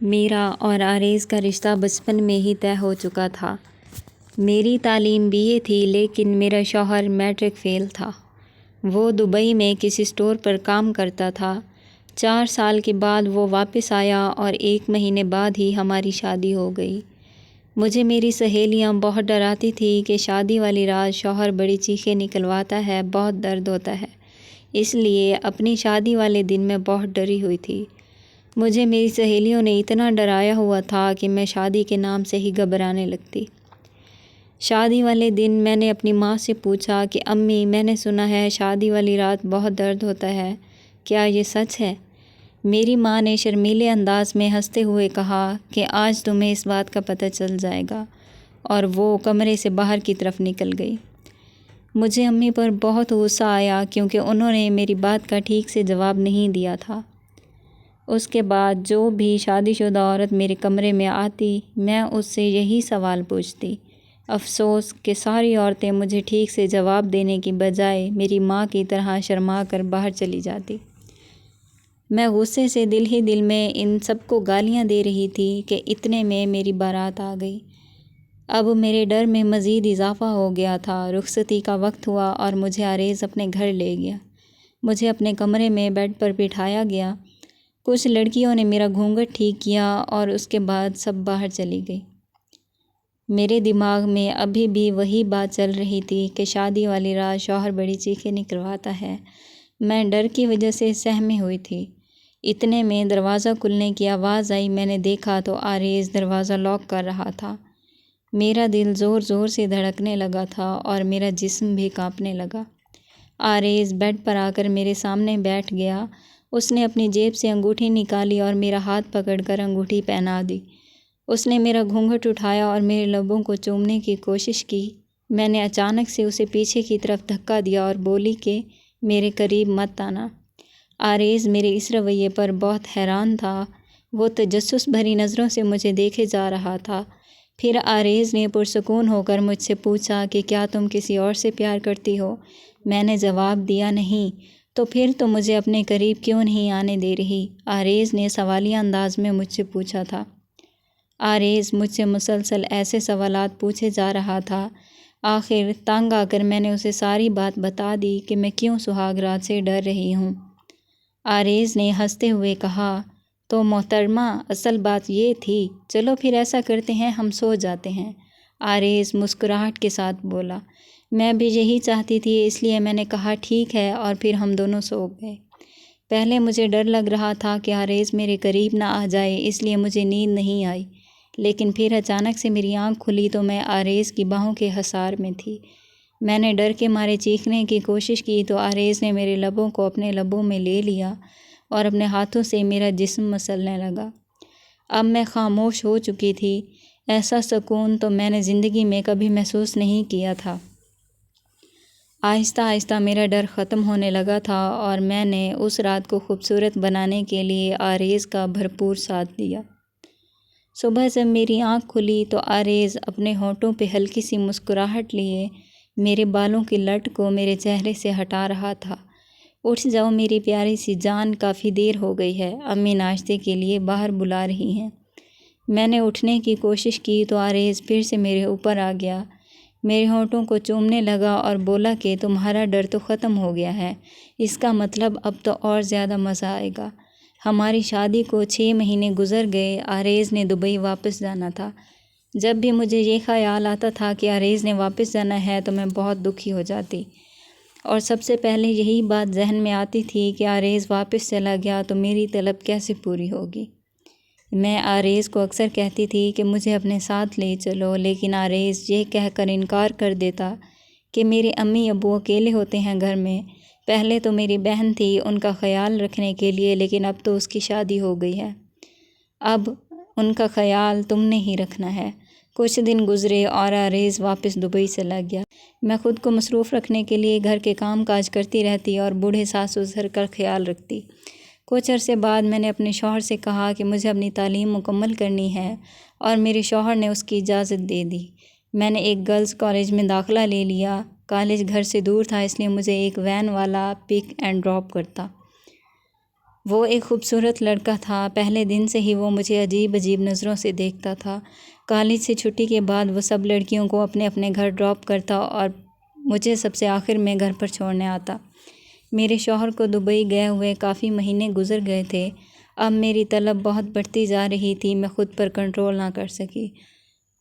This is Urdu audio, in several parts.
میرا اور آریز کا رشتہ بچپن میں ہی طے ہو چکا تھا۔ میری تعلیم BA تھی لیکن میرا شوہر میٹرک فیل تھا۔ وہ دبئی میں کسی اسٹور پر کام کرتا تھا۔ 4 سال کے بعد وہ واپس آیا اور 1 مہینے بعد ہی ہماری شادی ہو گئی۔ مجھے میری سہیلیاں بہت ڈراتی تھیں کہ شادی والی رات شوہر بڑی چیخیں نکلواتا ہے، بہت درد ہوتا ہے، اس لیے اپنی شادی والے دن میں بہت ڈری ہوئی تھی۔ مجھے میری سہیلیوں نے اتنا ڈرایا ہوا تھا کہ میں شادی کے نام سے ہی گھبرانے لگتی۔ شادی والے دن میں نے اپنی ماں سے پوچھا کہ امی، میں نے سنا ہے شادی والی رات بہت درد ہوتا ہے، کیا یہ سچ ہے؟ میری ماں نے شرمیلے انداز میں ہنستے ہوئے کہا کہ آج تمہیں اس بات کا پتہ چل جائے گا، اور وہ کمرے سے باہر کی طرف نکل گئی۔ مجھے امی پر بہت غصہ آیا کیونکہ انہوں نے میری بات کا ٹھیک سے جواب نہیں دیا تھا۔ اس کے بعد جو بھی شادی شدہ عورت میرے کمرے میں آتی، میں اس سے یہی سوال پوچھتی۔ افسوس کہ ساری عورتیں مجھے ٹھیک سے جواب دینے کی بجائے میری ماں کی طرح شرما کر باہر چلی جاتی۔ میں غصے سے دل ہی دل میں ان سب کو گالیاں دے رہی تھی کہ اتنے میں میری بارات آ گئی۔ اب میرے ڈر میں مزید اضافہ ہو گیا تھا۔ رخصتی کا وقت ہوا اور مجھے آریز اپنے گھر لے گیا۔ مجھے اپنے کمرے میں بیڈ پر بٹھایا گیا۔ کچھ لڑکیوں نے میرا گھونگھٹ ٹھیک کیا اور اس کے بعد سب باہر چلی گئی۔ میرے دماغ میں ابھی بھی وہی بات چل رہی تھی کہ شادی والی رات شوہر بڑی چیخیں نکلواتا ہے۔ میں ڈر کی وجہ سے سہمی ہوئی تھی۔ اتنے میں دروازہ کھلنے کی آواز آئی۔ میں نے دیکھا تو آریز دروازہ لاک کر رہا تھا۔ میرا دل زور زور سے دھڑکنے لگا تھا اور میرا جسم بھی کانپنے لگا۔ آریز بیڈ پر آ کر میرے سامنے بیٹھ گیا۔ اس نے اپنی جیب سے انگوٹھی نکالی اور میرا ہاتھ پکڑ کر انگوٹھی پہنا دی۔ اس نے میرا گھونگھٹ اٹھایا اور میرے لبوں کو چومنے کی کوشش کی۔ میں نے اچانک سے اسے پیچھے کی طرف دھکا دیا اور بولی کہ میرے قریب مت آنا۔ آریز میرے اس رویے پر بہت حیران تھا۔ وہ تجسس بھری نظروں سے مجھے دیکھے جا رہا تھا۔ پھر آریز نے پرسکون ہو کر مجھ سے پوچھا کہ کیا تم کسی اور سے پیار کرتی ہو؟ میں نے جواب دیا نہیں۔ تو پھر تم مجھے اپنے قریب کیوں نہیں آنے دے رہی؟ آریز نے سوالیہ انداز میں مجھ سے پوچھا تھا۔ آریز مجھ سے مسلسل ایسے سوالات پوچھے جا رہا تھا۔ آخر تنگ آ کر میں نے اسے ساری بات بتا دی کہ میں کیوں سہاگ رات سے ڈر رہی ہوں۔ آریز نے ہنستے ہوئے کہا، تو محترمہ، اصل بات یہ تھی۔ چلو پھر ایسا کرتے ہیں، ہم سو جاتے ہیں۔ آریز مسکراہٹ کے ساتھ بولا۔ میں بھی یہی چاہتی تھی، اس لیے میں نے کہا ٹھیک ہے، اور پھر ہم دونوں سو گئے۔ پہلے مجھے ڈر لگ رہا تھا کہ آریز میرے قریب نہ آ جائے، اس لیے مجھے نیند نہیں آئی، لیکن پھر اچانک سے میری آنکھ کھلی تو میں آریز کی باہوں کے حصار میں تھی۔ میں نے ڈر کے مارے چیخنے کی کوشش کی تو آریز نے میرے لبوں کو اپنے لبوں میں لے لیا اور اپنے ہاتھوں سے میرا جسم مسلنے لگا۔ اب میں خاموش ہو چکی تھی۔ ایسا سکون تو میں نے زندگی میں کبھی محسوس نہیں کیا تھا۔ آہستہ آہستہ میرا ڈر ختم ہونے لگا تھا اور میں نے اس رات کو خوبصورت بنانے کے لیے آریز کا بھرپور ساتھ دیا۔ صبح جب میری آنکھ کھلی تو آریز اپنے ہونٹوں پہ ہلکی سی مسکراہٹ لیے میرے بالوں کی لٹ کو میرے چہرے سے ہٹا رہا تھا۔ اٹھ جاؤ میری پیاری سی جان، کافی دیر ہو گئی ہے، امی ناشتے کے لیے باہر بلا رہی ہیں۔ میں نے اٹھنے کی کوشش کی تو آریز پھر سے میرے اوپر آ گیا، میرے ہونٹوں کو چومنے لگا اور بولا کہ تمہارا ڈر تو ختم ہو گیا ہے، اس کا مطلب اب تو اور زیادہ مزہ آئے گا۔ ہماری شادی کو 6 مہینے گزر گئے۔ آریز نے دبئی واپس جانا تھا۔ جب بھی مجھے یہ خیال آتا تھا کہ آریز نے واپس جانا ہے تو میں بہت دکھی ہو جاتی، اور سب سے پہلے یہی بات ذہن میں آتی تھی کہ آریز واپس چلا گیا تو میری طلب کیسے پوری ہوگی۔ میں آریز کو اکثر کہتی تھی کہ مجھے اپنے ساتھ لے چلو، لیکن آریز یہ کہہ کر انکار کر دیتا کہ میرے امی ابو اکیلے ہوتے ہیں گھر میں۔ پہلے تو میری بہن تھی ان کا خیال رکھنے کے لیے، لیکن اب تو اس کی شادی ہو گئی ہے، اب ان کا خیال تم نے ہی رکھنا ہے۔ کچھ دن گزرے اور آریز واپس دبئی چلا گیا۔ میں خود کو مصروف رکھنے کے لیے گھر کے کام کاج کرتی رہتی اور بوڑھے ساس سسر کا خیال رکھتی۔ کچھ عرصے بعد میں نے اپنے شوہر سے کہا کہ مجھے اپنی تعلیم مکمل کرنی ہے، اور میرے شوہر نے اس کی اجازت دے دی۔ میں نے ایک گرلز کالج میں داخلہ لے لیا۔ کالج گھر سے دور تھا، اس لیے مجھے ایک وین والا پک اینڈ ڈراپ کرتا۔ وہ ایک خوبصورت لڑکا تھا۔ پہلے دن سے ہی وہ مجھے عجیب عجیب نظروں سے دیکھتا تھا۔ کالج سے چھٹی کے بعد وہ سب لڑکیوں کو اپنے اپنے گھر ڈراپ کرتا اور مجھے سب سے آخر میں گھر پر چھوڑنے آتا۔ میرے شوہر کو دبئی گئے ہوئے کافی مہینے گزر گئے تھے۔ اب میری طلب بہت بڑھتی جا رہی تھی، میں خود پر کنٹرول نہ کر سکی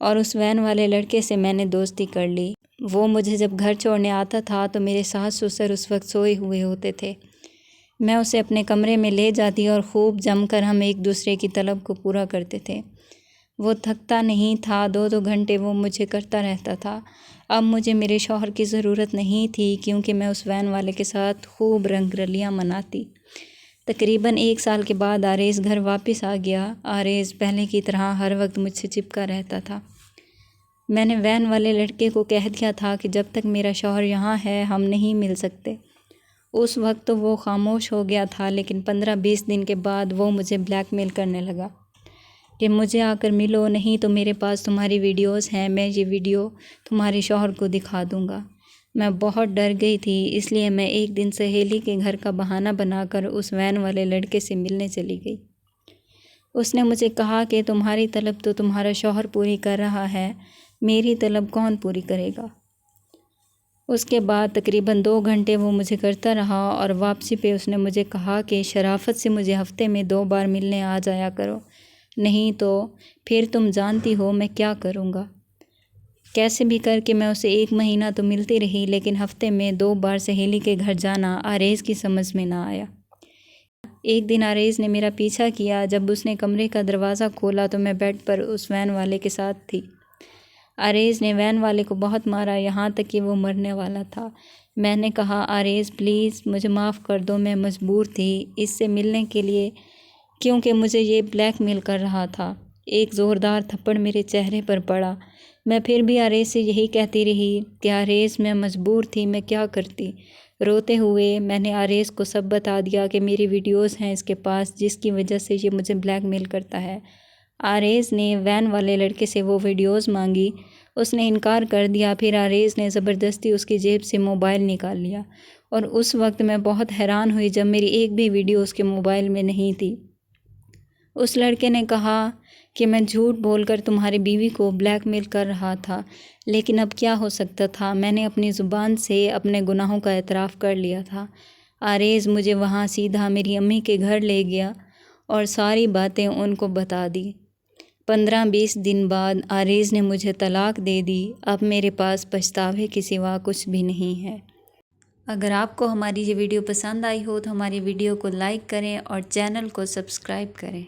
اور اس وین والے لڑکے سے میں نے دوستی کر لی۔ وہ مجھے جب گھر چھوڑنے آتا تھا تو میرے ساس سسر اس وقت سوئے ہوئے ہوتے تھے۔ میں اسے اپنے کمرے میں لے جاتی اور خوب جم کر ہم ایک دوسرے کی طلب کو پورا کرتے تھے۔ وہ تھکتا نہیں تھا، 2 گھنٹے وہ مجھے کرتا رہتا تھا۔ اب مجھے میرے شوہر کی ضرورت نہیں تھی کیونکہ میں اس وین والے کے ساتھ خوب رنگ رلیاں مناتی۔ تقریباً 1 سال کے بعد آریز گھر واپس آ گیا۔ آریز پہلے کی طرح ہر وقت مجھ سے چپکا رہتا تھا۔ میں نے وین والے لڑکے کو کہہ دیا تھا کہ جب تک میرا شوہر یہاں ہے ہم نہیں مل سکتے۔ اس وقت تو وہ خاموش ہو گیا تھا، لیکن 15-20 دن کے بعد وہ مجھے بلیک میل کرنے لگا کہ مجھے آ کر ملو، نہیں تو میرے پاس تمہاری ویڈیوز ہیں، میں یہ ویڈیو تمہارے شوہر کو دکھا دوں گا۔ میں بہت ڈر گئی تھی، اس لیے میں ایک دن سہیلی کے گھر کا بہانہ بنا کر اس وین والے لڑکے سے ملنے چلی گئی۔ اس نے مجھے کہا کہ تمہاری طلب تو تمہارا شوہر پوری کر رہا ہے، میری طلب کون پوری کرے گا؟ اس کے بعد تقریباً 2 گھنٹے وہ مجھے کرتا رہا اور واپسی پہ اس نے مجھے کہا کہ شرافت سے مجھے ہفتے میں 2 بار ملنے آ جایا کرو، نہیں تو پھر تم جانتی ہو میں کیا کروں گا۔ کیسے بھی کر کے میں اسے 1 مہینہ تو ملتی رہی، لیکن ہفتے میں 2 بار سہیلی کے گھر جانا آریز کی سمجھ میں نہ آیا۔ ایک دن آریز نے میرا پیچھا کیا۔ جب اس نے کمرے کا دروازہ کھولا تو میں بیڈ پر اس وین والے کے ساتھ تھی۔ آریز نے وین والے کو بہت مارا، یہاں تک کہ وہ مرنے والا تھا۔ میں نے کہا آریز پلیز مجھے معاف کر دو، میں مجبور تھی اس سے ملنے کے لیے کیونکہ مجھے یہ بلیک میل کر رہا تھا۔ ایک زوردار تھپڑ میرے چہرے پر پڑا۔ میں پھر بھی آریز سے یہی کہتی رہی کہ آریز میں مجبور تھی، میں کیا کرتی۔ روتے ہوئے میں نے آریز کو سب بتا دیا کہ میری ویڈیوز ہیں اس کے پاس جس کی وجہ سے یہ مجھے بلیک میل کرتا ہے۔ آریز نے وین والے لڑکے سے وہ ویڈیوز مانگی، اس نے انکار کر دیا۔ پھر آریز نے زبردستی اس کی جیب سے موبائل نکال لیا اور اس وقت میں بہت حیران ہوئی جب میری ایک بھی ویڈیو اس کے موبائل میں نہیں تھی۔ اس لڑکے نے کہا کہ میں جھوٹ بول کر تمہاری بیوی کو بلیک میل کر رہا تھا، لیکن اب کیا ہو سکتا تھا، میں نے اپنی زبان سے اپنے گناہوں کا اعتراف کر لیا تھا۔ آریز مجھے وہاں سیدھا میری امی کے گھر لے گیا اور ساری باتیں ان کو بتا دی۔ 15-20 دن بعد آریز نے مجھے طلاق دے دی۔ اب میرے پاس پچھتاوے کے سوا کچھ بھی نہیں ہے۔ اگر آپ کو ہماری یہ ویڈیو پسند آئی ہو تو ہماری ویڈیو کو لائک کریں اور چینل کو سبسکرائب کریں۔